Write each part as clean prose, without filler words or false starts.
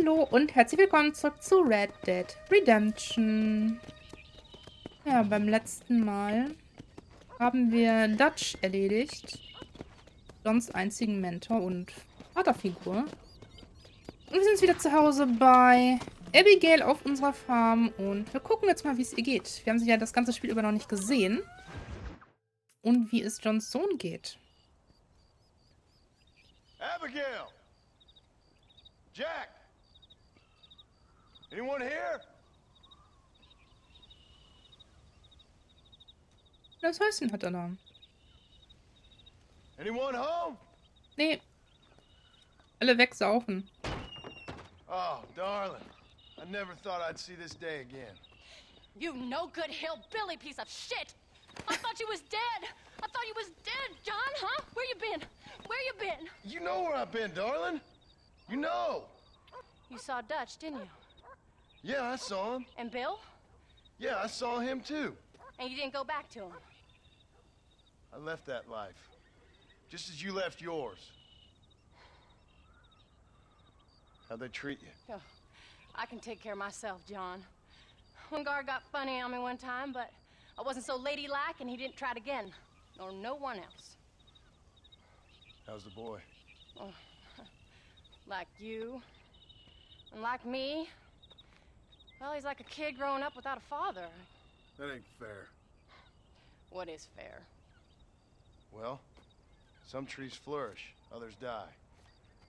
Hallo und herzlich willkommen zurück zu Red Dead Redemption. Ja, beim letzten Mal haben wir Dutch erledigt. Johns einzigen Mentor und Vaterfigur. Und wir sind jetzt wieder zu Hause bei Abigail auf unserer Farm und wir gucken jetzt mal, wie es ihr geht. Wir haben sie ja das ganze Spiel über noch nicht gesehen. Und wie es Johns Sohn geht. Abigail! Jack! Anyone here? Das Häuschen hat er da. Anyone home? Nee. Alle wegsaufen. Oh, darling. I never thought I'd see this day again. You no good hillbilly piece of shit! I thought you was dead! I thought you was dead, John, huh? Where you been? Where you been? You know where I've been, darling. You know. You saw Dutch, didn't you? Yeah, I saw him. And Bill? Yeah, I saw him too. And you didn't go back to him? I left that life. Just as you left yours. How'd they treat you? Oh, I can take care of myself, John. One guard got funny on me one time, but I wasn't so ladylike and he didn't try it again. Nor no one else. How's the boy? Oh, like you. And like me. Well, he's like a kid growing up without a father. That ain't fair. What is fair? Well, some trees flourish, others die.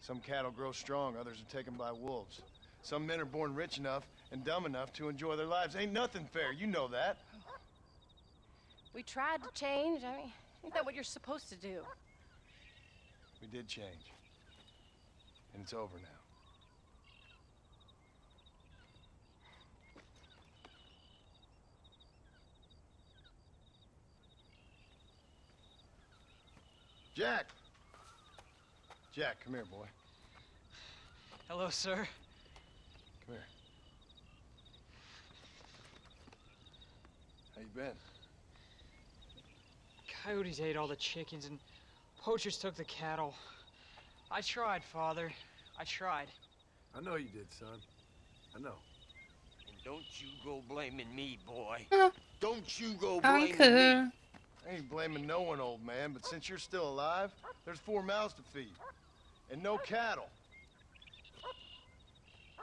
Some cattle grow strong, others are taken by wolves. Some men are born rich enough and dumb enough to enjoy their lives. Ain't nothing fair, you know that. We tried to change. I mean, ain't that what you're supposed to do? We did change. And it's over now. Jack! Jack, come here, boy. Hello, sir. Come here. How you been? Coyotes ate all the chickens and poachers took the cattle. I tried, Father. I tried. I know you did, son. I know. And don't you go blaming me, boy. Ah, Don't you go blaming me. danke. I ain't blaming no one, old man, but since you're still alive, there's 4 mouths to feed. And no cattle.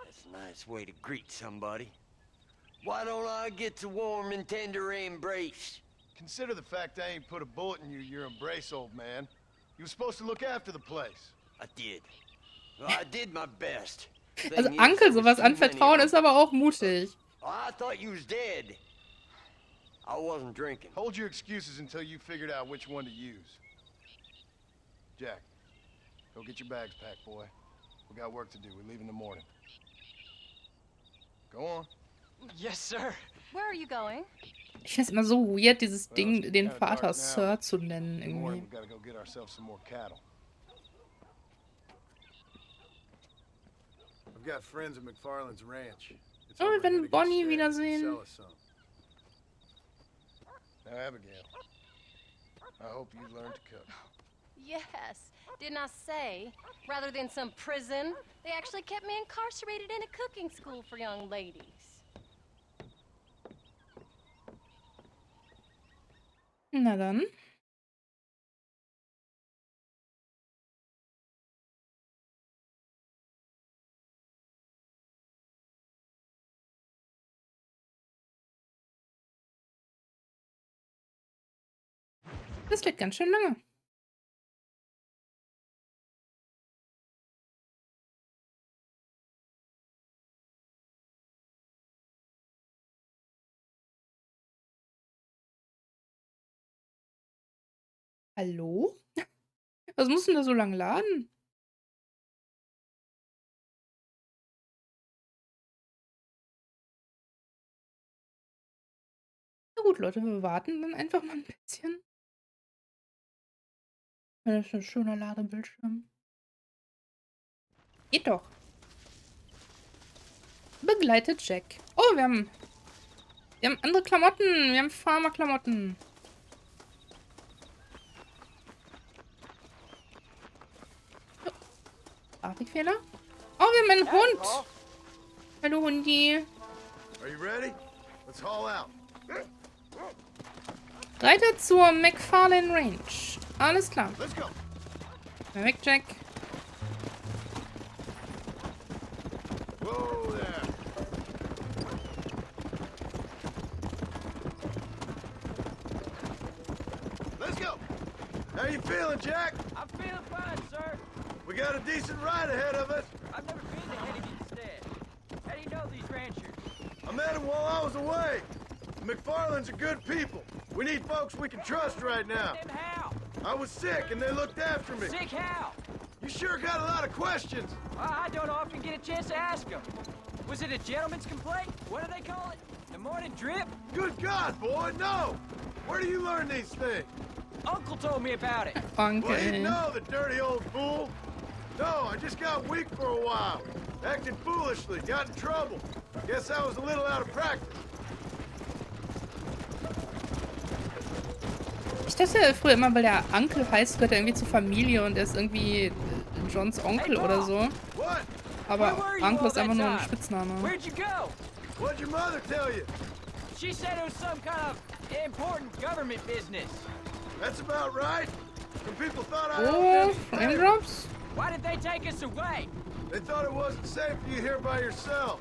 That's a nice way to greet somebody. Why don't I get a warm and tender embrace? Consider the fact I ain't put a bullet in your embrace, old man. You were supposed to look after the place. I did. Well, I did my best. Also Thing is, Uncle there was sowas too many anvertrauen of ist them. aber auch mutig. I thought you was dead. I wasn't drinking. Hold your excuses until you figured out which one to use. Jack, go get your bags packed, boy. We got work to do. We leave in the morning. Go on. Yes, sir. Where are you going? Ich finde es immer so weird, dieses Well, Ding, it's den kinda Vater dark now. Sir zu nennen In the morning, irgendwie. we gotta go get ourselves some more cattle. I've got friends at McFarland's ranch. It's Oh, wir over werden here to get Bonnie steak. wiedersehen. Sell us some. Now, Abigail, I hope you learn to cook. Yes. Didn't I say, rather than some prison, they actually kept me incarcerated in a cooking school for young ladies. Na dann. Das geht ganz schön lange. Hallo? Was muss denn da so lang laden? Na gut, Leute, wir warten dann einfach mal ein bisschen. Das ist ein schöner Ladebildschirm. Geht doch. Begleitet Jack. Oh, wir haben andere Klamotten. Wir haben Farmerklamotten. Grafikfehler? Oh, wir haben einen Hund. Hallo Hundi. Are you ready? Let's haul out. Reiter zur McFarlane Range. Alles klar. Let's go. Mal weg, Jack. Whoa there. Let's go. How you feeling, Jack? I'm feeling fine, sir. We got a decent ride ahead of us. I've never been to Hennigan's Stead. How do you know these ranchers? I met them while I was away. The McFarlanes are good people. We need folks we can trust right now. Then how? I was sick and they looked after me. Sick how? You sure got a lot of questions. I don't often get a chance to ask them. Was it a gentleman's complaint? What do they call it? The morning drip? Good God, boy, no! Where do you learn these things? Uncle told me about it. Well, you Onkel. know, the dirty old fool. No, I just got weak for a while. Acted foolishly, got in trouble. Guess I was a little out of practice. Ich dachte früher immer, weil der Onkel heißt, gehört er irgendwie zur Familie und er ist irgendwie Johns Onkel oder so. What? Aber Where were you Onkel all ist einfach that nur ein time? Spitzname. Where'd you go? What'd your mother tell you? She said it was some kind of important government business. That's about right. Some people thought I Oh, owed them. Raindrops? Why did they take us away? They thought it wasn't safe for you here by yourself.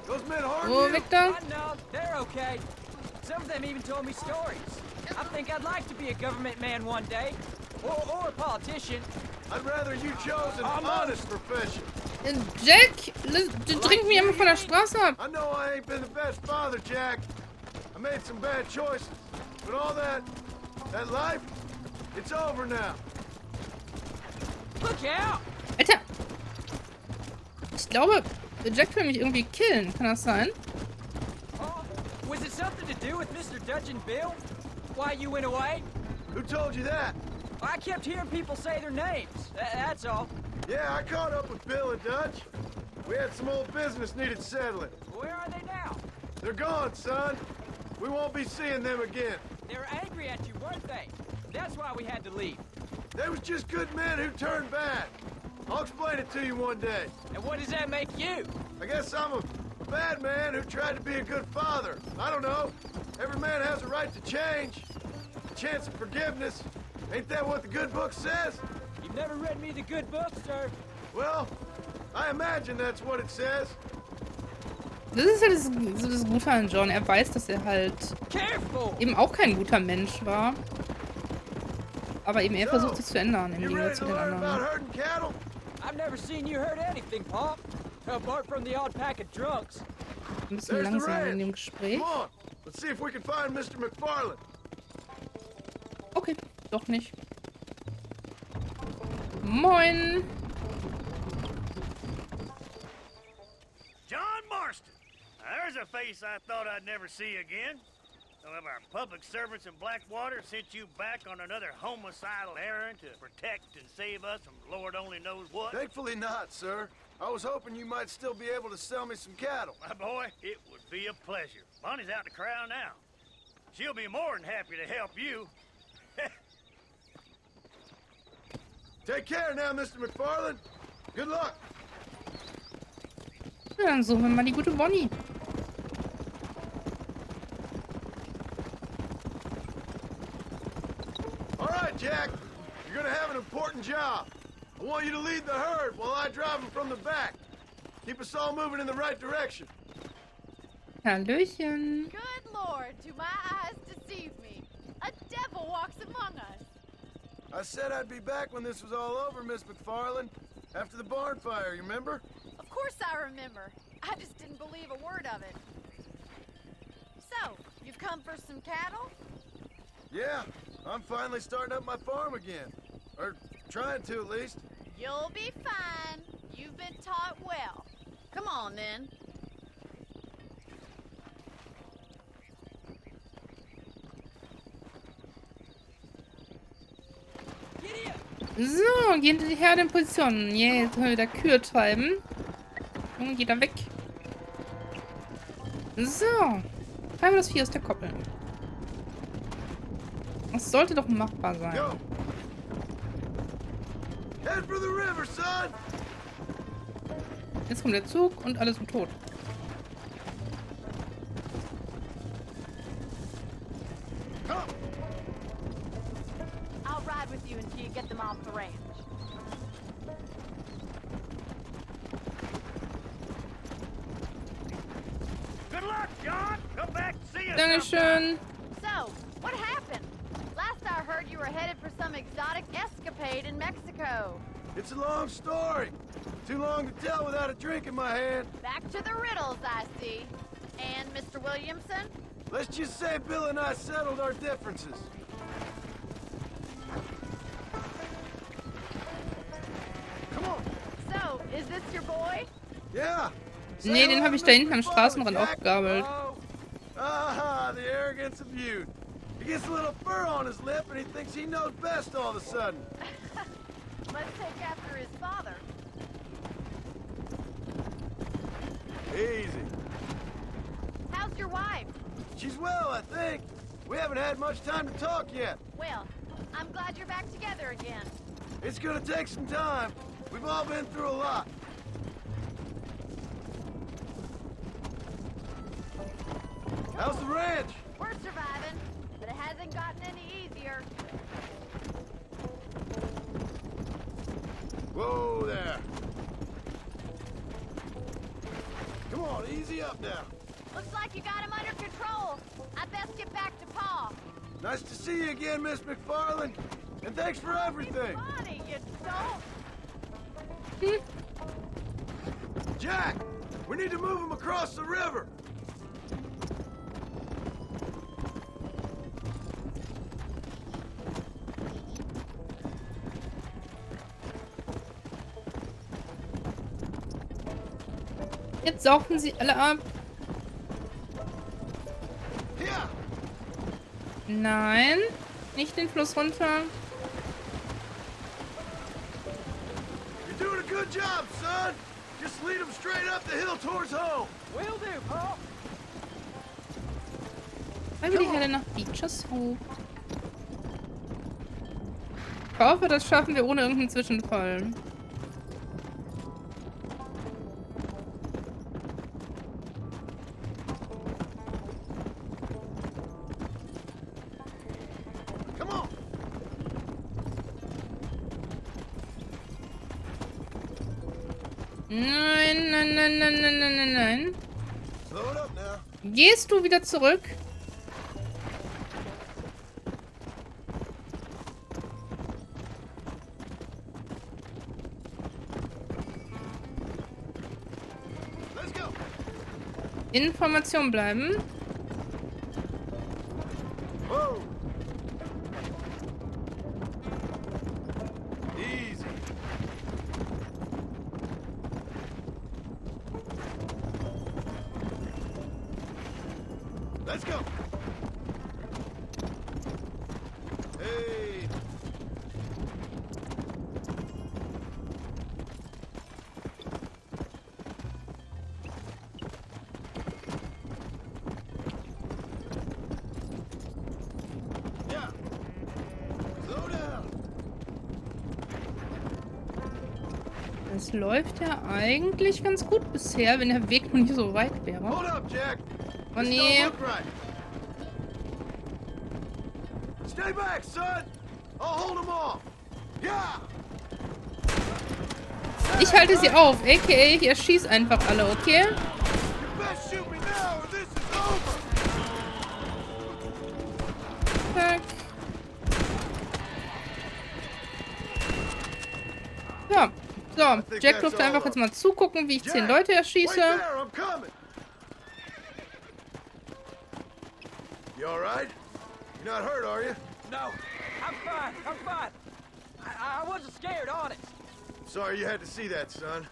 Those men harmed Oh, you? Victor? I know, they're okay. Some of them even told me stories. I think I'd like to be a government man one day. Or a politician. I'd rather you chose an honest profession. Jack, du dringst mich immer von der Straße ab. I know I ain't been the best father, Jack. I made some bad choices. But all that life, it's over now. Look out! Alter! Ich glaube, Jack will mich irgendwie killen. Kann das sein? Oh, was it something to do with Mr. Dutch and Bill? Why you went away? Who told you that? I kept hearing people say their names. That's all. Yeah, I caught up with Bill and Dutch. We had some old business needed settling. Where are they now? They're gone, son. We won't be seeing them again. They were angry at you, weren't they? That's why we had to leave. They was just good men who turned bad. I'll explain it to you one day. And what does that make you? I guess I'm a bad man who tried to be a good father. I don't know. Every man has a right to change. A chance of forgiveness. Ain't that what the good book says? You've never read me the good book, sir. Well, I imagine that's what it says. Das ist ja das Gute an John. Er weiß, dass er halt Careful! eben auch kein guter Mensch war. Aber eben er versucht es zu ändern im You ready Gegensatz to zu den learn about anderen. herding cattle? I've never seen you hurt anything, Pop. Apart from the odd pack of drunks. Ein bisschen There's the langsamer in dem ranch. Gespräch. Come on, let's see if we can find Mr. McFarland. Okay, doch nicht. Moin! John Marston. Now, there's a face I thought I'd never see again. Some of our public servants in Blackwater sent you back on another homicidal errand to protect and save us from Lord only knows what. Thankfully not, sir. I was hoping you might still be able to sell me some cattle. My boy, it would be a pleasure. Bonnie's out to corral now. She'll be more than happy to help you. Take care now, Mr. McFarland. Good luck. Ja, dann suchen wir mal die gute Bonnie. All right, Jack. You're gonna have an important job. I want you to lead the herd while I drive them from the back. Keep us all moving in the right direction. Hallöchen. Good Lord, do my eyes deceive me? A devil walks among us. I said I'd be back when this was all over, Miss McFarland. After the barn fire, you remember? Of course I remember. I just didn't believe a word of it. So, you've come for some cattle? Yeah, I'm finally starting up my farm again. Or trying to, at least. You'll be fine. You've been taught well. Come on, then. So, gehen die Herde in Position. Jetzt können wir wieder Kühe treiben. Und geht da weg. So. Treiben wir das Vieh aus der Koppel. Das sollte doch machbar sein. Go. Head for the river, son. Jetzt kommt der Zug und alles ist tot. get them off the ranch. Good luck, John. Come back and see us. Dankeschön. So, what happened? Last I heard you were headed for some exotic escapade in Mexico. It's a long story. Too long to tell without a drink in my hand. Back to the riddles, I see. And Mr. Williamson? Let's just say Bill and I settled our differences. Come on. So, is this your boy? Yeah. Nee, den habe ich da hinten am Straßenrand aufgegabelt. Ah, the arrogance of youth. He gets a little fur on his lip and he thinks he knows best all of a sudden. Let's take after his father. Easy. How's your wife? She's well, I think. We haven't had much time to talk yet. Well, I'm glad you're back together again. It's gonna take some time. We've all been through a lot. How's the ranch? We're surviving, but it hasn't gotten any easier. Whoa there. Come on, easy up now. Looks like you got him under control. I'd best get back to Pa. Nice to see you again, Miss McFarland. And thanks for everything. Funny, you don't. Jack, we need to move him across the river. Jetzt saufen sie alle ab. Here. Nein. Nicht den Fluss runter. You're doing a good job, son. Just lead him straight up the hill towards home. Will do, Pa. Weil wir die Helle nach Beaches Hope. Ich hoffe, das schaffen wir ohne irgendeinen Zwischenfall. Come on. Nein, nein, nein, nein, nein, nein, nein, nein. Slow it up now. Gehst du wieder zurück? Let's go. Information bleiben. Whoa. Easy. Let's go. Hey. Yeah. Slow down. Das läuft ja eigentlich ganz gut bisher, wenn der Weg noch nicht so weit wäre. Hold up, Jack. Oh This nee. don't look right. Stay back, son. I'll hold them off. Yeah. Ich halte sie auf, aka ich erschieß einfach alle, okay? You best shoot me now or this is over. Zack. Ja, so. Jack durfte einfach jetzt mal zugucken, wie ich 10 Leute Wait erschieße. there, I'm coming. You all right? You're not hurt, are you? No, I'm fine. I'm fine. I wasn't scared, honest. Sorry you had to see that, son.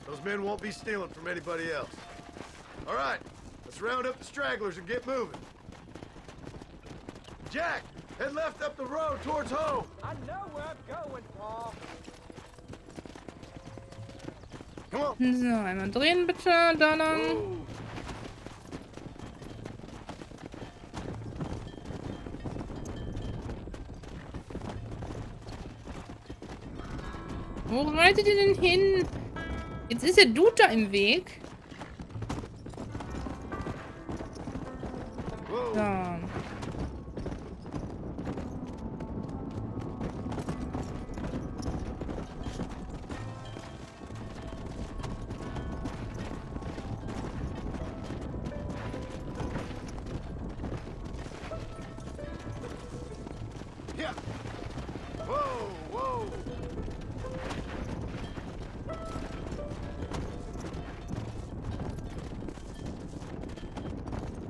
Those men won't be stealing from anybody else. All right, let's round up the stragglers and get moving. Jack, head left up the road towards home. I know where I'm going, Pa. Come on. So, einmal drehen bitte, da lang. Whoa. Wo reitet ihr denn hin? Jetzt ist der Dude da im Weg. Whoa. So.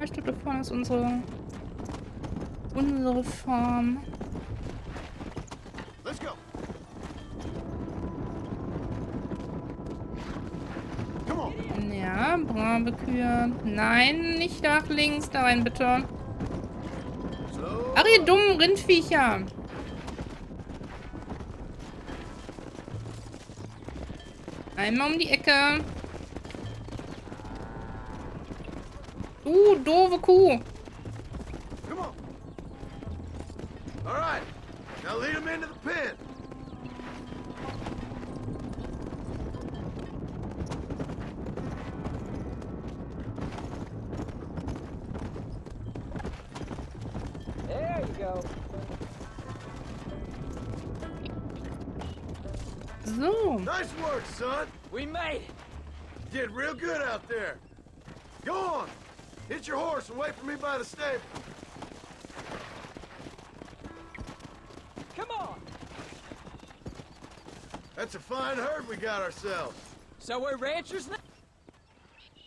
Ich glaube, da vorne ist unsere Farm. Let's go. Come on. Ja, brave Kühe. Nein, nicht nach links da rein, bitte. Ach, ihr dummen Rindviecher. Einmal um die Ecke. Doofe Kuh. Come on. All right. Now lead him into the pen. There you go. So. Nice work, son. We made it. You did real good out there. Go on. Hit your horse and wait for me by the stable. Come on. That's a fine herd we got ourselves. So we're ranchers now?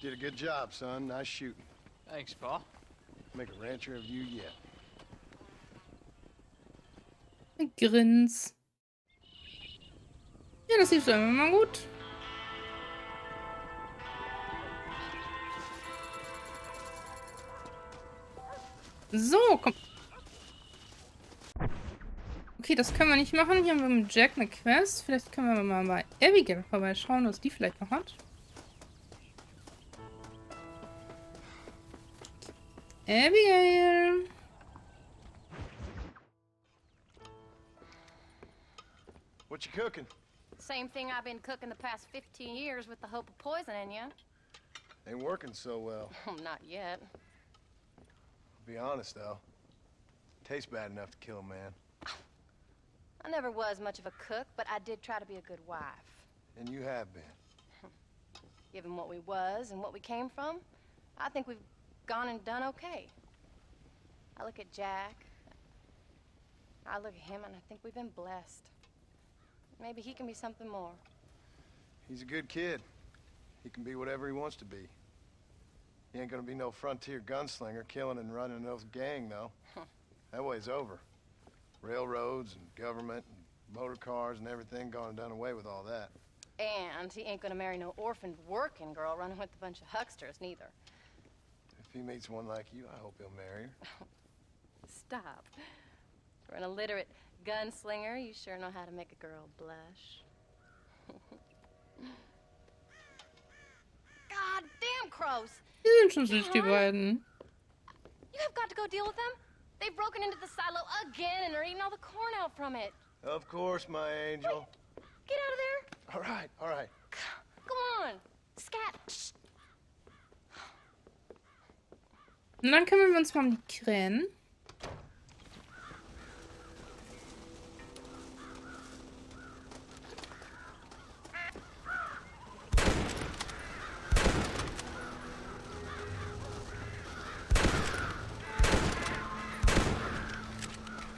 Did a good job, son. Nice shooting. Thanks, Pa. Make a rancher of you yet. Grins. Ja, das lief so immer mal gut. So, komm. Okay, das können wir nicht machen. Hier haben wir mit Jack eine Quest. Vielleicht können wir mal bei Abigail vorbeischauen, was die vielleicht noch hat. Abigail. What you cooking? Same thing I've been cooking the past 15 years with the hope of poisoning you. Ain't working so well. Not yet. Be honest, though. Tastes bad enough to kill a man. I never was much of a cook, but I did try to be a good wife. And you have been. Given what we was and what we came from, I think we've gone and done okay. I look at Jack. I look at him and I think we've been blessed. Maybe he can be something more. He's a good kid. He can be whatever he wants to be. He ain't gonna be no frontier gunslinger killing and running those gang, though. That way's over. Railroads and government and motor cars and everything gone and done away with all that. And he ain't gonna marry no orphaned working girl running with a bunch of hucksters, neither. If he meets one like you, I hope he'll marry her. Stop. For an illiterate gunslinger, you sure know how to make a girl blush. God damn crows! Die sind schon süß, die beiden. You have got to go deal with them. They've broken into the silo again and are eating all the corn out from it. Of course, my angel. Wait, get out of there. All right, all right. Come on. Scat. Shh. Und dann kümmern wir uns mal um die Krähen.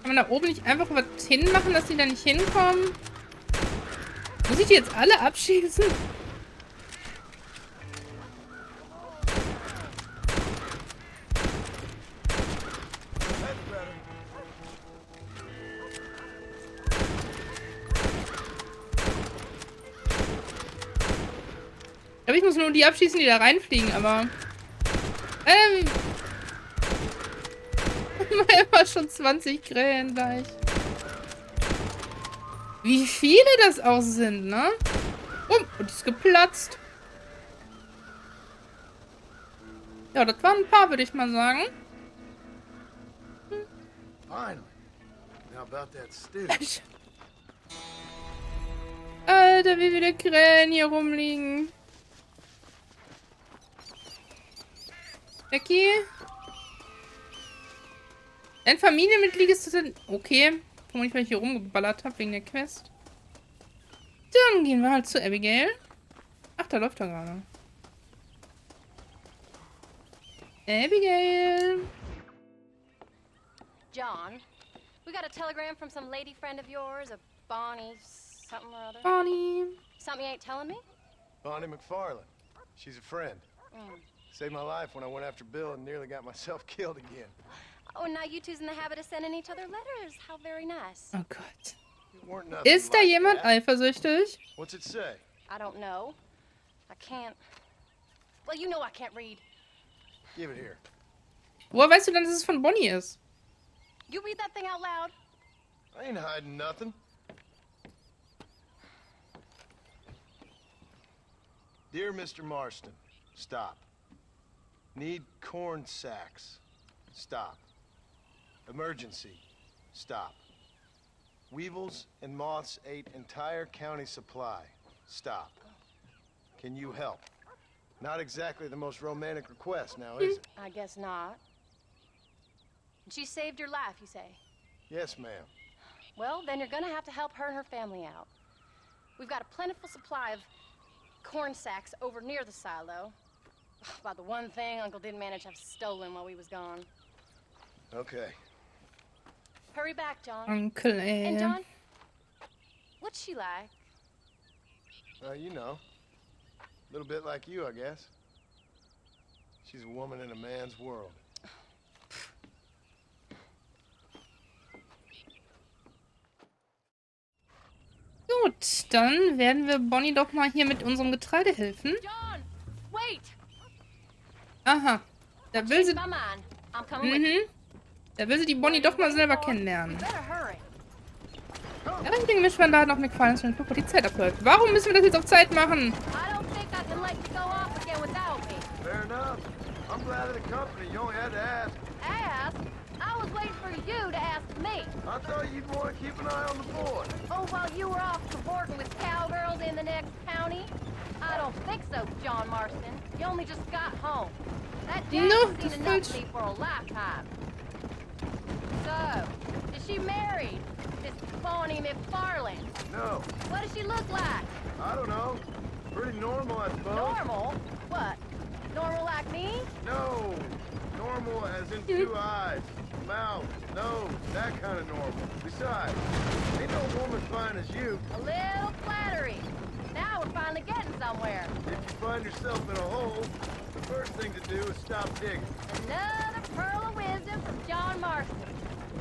Kann man da oben nicht einfach was hinmachen, dass die da nicht hinkommen? Muss ich die jetzt alle abschießen? Ich glaube, ich muss nur die abschießen, die da reinfliegen, aber... Immer schon 20 Krähen gleich. Wie viele das auch sind, ne? Und ist geplatzt. Ja, das waren ein paar, würde ich mal sagen. Finally. Now about that stew. Alter, wie viele Krähen hier rumliegen. Becky? Ein Familienmitglied ist das. Okay. Warum ich mal hier rumgeballert habe wegen der Quest. Dann gehen wir halt zu Abigail. Ach, da läuft er gerade. Abigail. John, we got a telegram from some lady friend of yours, a Bonnie something or other. Bonnie. Something you ain't telling me? Bonnie McFarland. She's a friend. Saved my life when I went after Bill and nearly got myself killed again. Oh, and now you two's in the habit of sending each other letters. How very nice. Oh Gott. It weren't nothing Ist da like jemand that. eifersüchtig? What's it say? I don't know. I can't... Well, you know I can't read. Give it here. Woher weißt du denn, dass es von Bonnie ist? You read that thing out loud? I ain't hiding nothing. Dear Mr. Marston, stop. Need corn sacks. Stop. Emergency. Stop. Weevils and moths ate entire county supply. Stop. Can you help? Not exactly the most romantic request now, is it? I guess not. She saved your life, you say? Yes, ma'am. Well, then you're gonna have to help her and her family out. We've got a plentiful supply of corn sacks over near the silo. About the one thing Uncle didn't manage to have stolen while we was gone. Okay. Hurry back, John. Onkel, And John, what's she like? You know. A little bit like you, I guess. She's a woman in a man's world. Gut, dann werden wir Bonnie doch mal hier mit unserem Getreide helfen. John, wait! Aha. Da will sie... My mind. I'm coming with you. Da will sie die Bonnie doch mal selber kennenlernen. You better hurry. Ja, ich denke, mir schon da hat noch mir gefallen, dass schon die Zeit abläuft. Warum müssen wir das jetzt auf Zeit machen? I don't think I can let you go off again without me. Fair enough. I'm glad of the company. You only had to ask. Ask? I was waiting for you to ask me. I thought you'd want to keep an eye on the boy. Oh, while you were off cavorting with cowgirls in the next county? I don't think so, John Marston. You only just got home. That No, Jack's das seen ist enough falsch. of me for a lifetime. So, is she married? This Bonnie McFarlane? No, What does she look like? I don't know. Pretty normal, I suppose. Normal? What? Normal like me? No, normal as in two eyes, mouth, nose, that kind of normal. Besides, ain't no woman fine as you. A little flattery. Now we're finally getting somewhere. If you find yourself in a hole, the first thing to do is stop digging. Another pearl of wisdom from John Marston.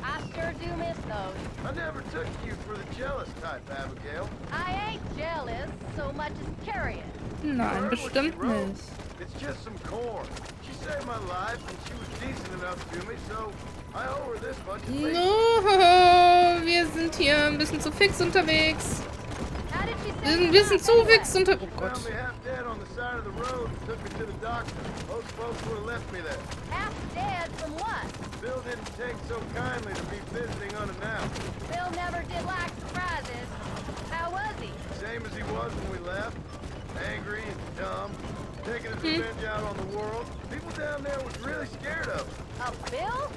I sure do miss those. I never took you for the jealous type, Abigail. I ain't jealous so much as curious. Nein, bestimmt nicht. It's just some corn. She saved my life and she was decent enough to me, so I owe her this much. No, wir sind hier ein bisschen zu fix unterwegs. How did she Wir say sind ein you bisschen got zu anyway? fix unter... Oh Gott. Found me half dead on the side of the road and took me to the doctor. Most folks would have left me there. Half dead from what? Bill didn't take so kindly to be visiting unannounced. Bill never did like surprises. How was he? Same as he was when we left. Angry and dumb. Taking his revenge out on the world. People down there was really scared of him. A Bill?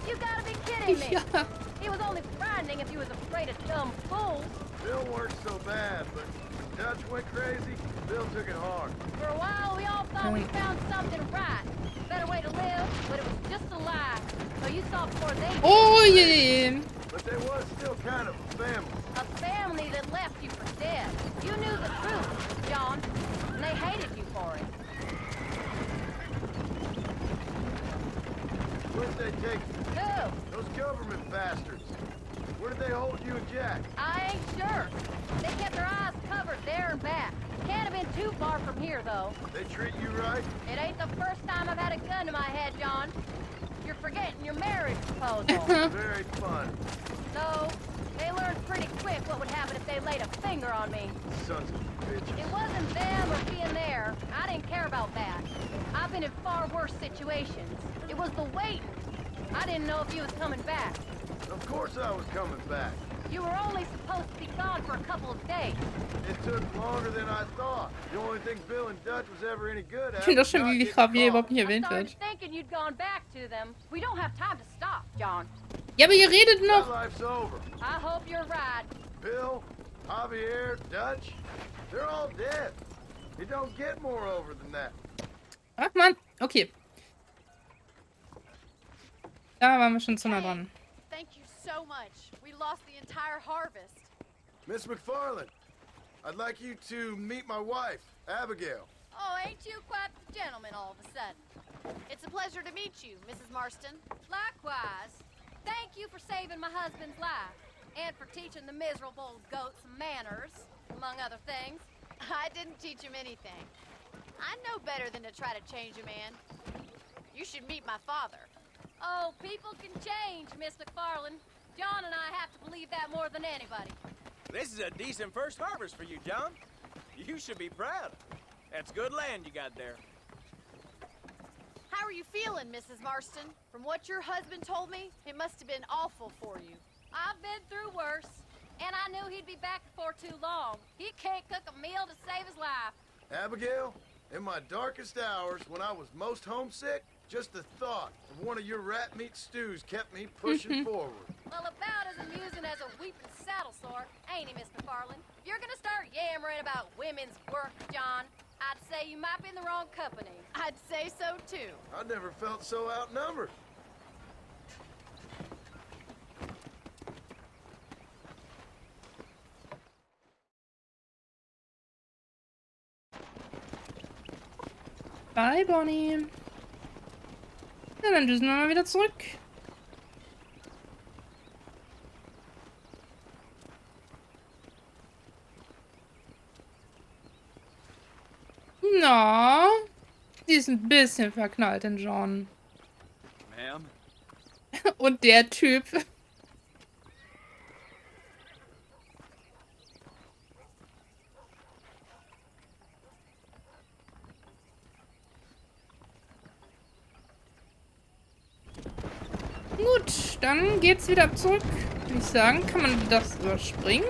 You gotta be kidding me. Ja. He was only frightening if he was afraid of dumb fools. Bill weren't so bad, but when Dutch went crazy, Bill took it hard. For a while, we all thought we found something right. Better way to live, but it was just a lie. So you saw before they did. Oh je. But there was still kind of a family. A family that left you for dead. You knew the truth, John, and they hated you for it. Where'd they take you? Who? Those government bastards. Where did they hold you and Jack? I ain't sure. They kept their eyes covered there and back. Can't have been too far from here, though. They treat you right? It ain't the first time I've had a gun to my head, John. You're forgetting your marriage proposal. Very fun. So, they learned pretty quick what would happen if they laid a finger on me. Sons of bitches. It wasn't them or being there. I didn't care about that. I've been in far worse situations. It was the waiting. I didn't know if you was coming back. Of course I was coming back. You were only supposed to be gone for a couple of days. It took longer than I thought. The only thing Bill and Dutch was ever any good Ich at finde das was schön, not wie getting Javier caught. überhaupt nicht I erwähnt started wird. thinking you'd gone back to them. We don't have time to stop, John. Ja, aber ihr redet That noch. life's over. I hope you're right. Bill, Javier, Dutch, they're all dead. It don't get more over than that. Ach man, okay. Da waren wir schon zu nah dran. Thank you so much. We lost the entire harvest. Miss McFarland, I'd like you to meet my wife, Abigail. Oh, ain't you quite the gentleman, all of a sudden. It's a pleasure to meet you, Mrs. Marston. Likewise. Thank you for saving my husband's life. And for teaching the miserable goat some manners, among other things. I didn't teach him anything. I know better than to try to change a man. You should meet my father. Oh, people can change, Miss McFarland. John and I have to believe that more than anybody. This is a decent first harvest for you, John. You should be proud. That's good land you got there. How are you feeling, Mrs. Marston? From what your husband told me, it must have been awful for you. I've been through worse, and I knew he'd be back before too long. He can't cook a meal to save his life. Abigail, in my darkest hours, when I was most homesick, just the thought of one of your rat meat stews kept me pushing forward. Well, about as amusing as a weeping saddle sore, ain't he, Miss McFarland? If you're gonna start yammering about women's work, John, I'd say you might be in the wrong company. I'd say so, too. I never felt so outnumbered. Bye, Bonnie. Ja, dann düsen wir mal wieder zurück. Na, die ist ein bisschen verknallt in John. Ma'am? Und der Typ. Gut, dann geht's wieder zurück. Würde ich sagen, kann man das überspringen?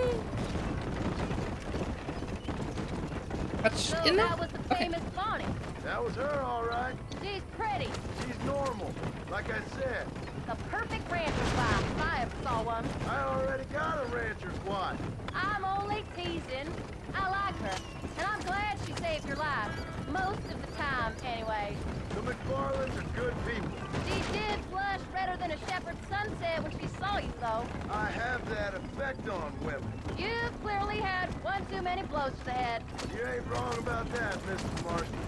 Quatsch, So inne? that was the Okay. famous Bonnie. That was her, all right. She's pretty. She's normal, like I said. The perfect rancher's wife, if I ever saw one. I already got a rancher's wife. I'm only teasing. I like her, and I'm glad she saved your life. Most of the time, anyway. The McFarlands are good people. She did flush redder than a shepherd's sunset when she saw you, though. I have that effect on women. You've clearly had one too many blows to the head. You ain't wrong about that, Mrs. Marston.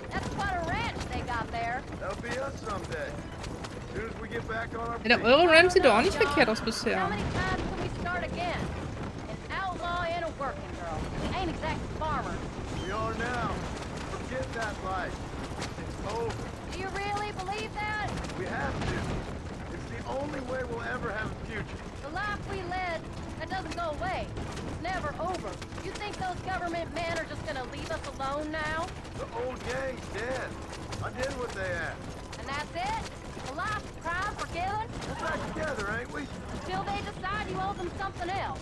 That's quite a ranch they got there. That'll be us someday. As soon as we get back on our Ja, der feet. Euro-Ranch sieht doch auch nicht John, verkehrt aus How bisher. many times can we start again? An outlaw and a working girl. We ain't exactly farmers. We are now. Forget that life. It's over. Do you really believe that? We have to. It's the only way we'll ever have a future. The life we led, that doesn't go away. It's never over. You think those government men are just gonna leave us alone now? The old gang's dead. I did what they asked. And that's it? A life of crime forgiven? We're back together, ain't we? Till they decide you owe them something else.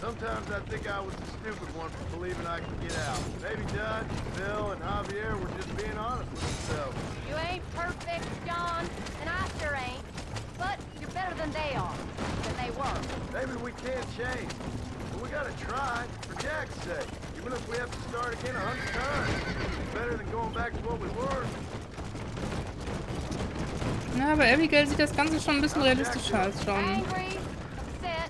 Sometimes I think I was the stupid one for believing I could get out. Maybe Dutch, Bill, and Javier were just being honest with themselves. You ain't perfect, John, and I sure ain't. But you're better than they are. Than they were. Maybe we can't change. But we gotta try, for Jack's sake. Even if we have to start again 100 times. It's better than going back to what we were. Na, bei Abigail sieht das Ganze schon ein bisschen realistischer aus, John. Angry, upset.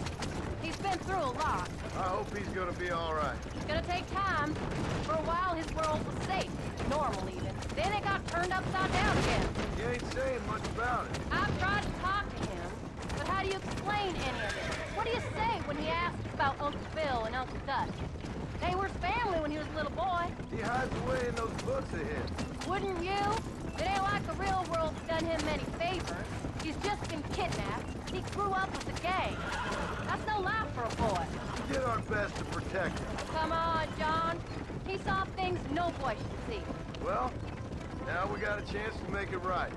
He's been through a lot. I hope he's gonna be alright. It's gonna take time. For a while, his world was safe. Normal, even. Then it got turned upside down again. He ain't saying much about it. I've tried to talk to him, but how do you explain any of it? What do you say when he asks about Uncle Bill and Uncle Dutch? They were his family when he was a little boy. He hides away in those books of his. Wouldn't you? It ain't like the real world's done him many favors. He's just been kidnapped. He grew up with a gang. That's no life for a boy. We did our best to protect him. Come on, John. He saw things no boy should see. Well, now we got a chance to make it right.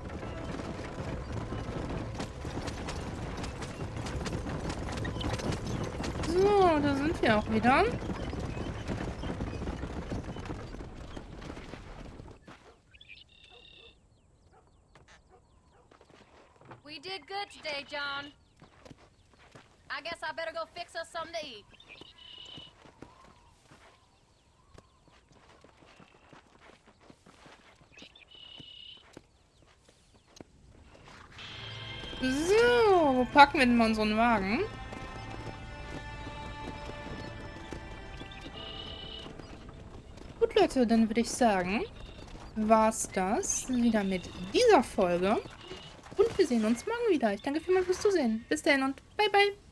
So, da sind wir auch wieder. We did good today, John. I guess I better go fix us something to eat. So, wo packen wir denn mal unseren Wagen? Leute, dann würde ich sagen, war's das wieder mit dieser Folge. Und wir sehen uns morgen wieder. Ich danke vielmals fürs Zusehen. Bis dahin und bye bye.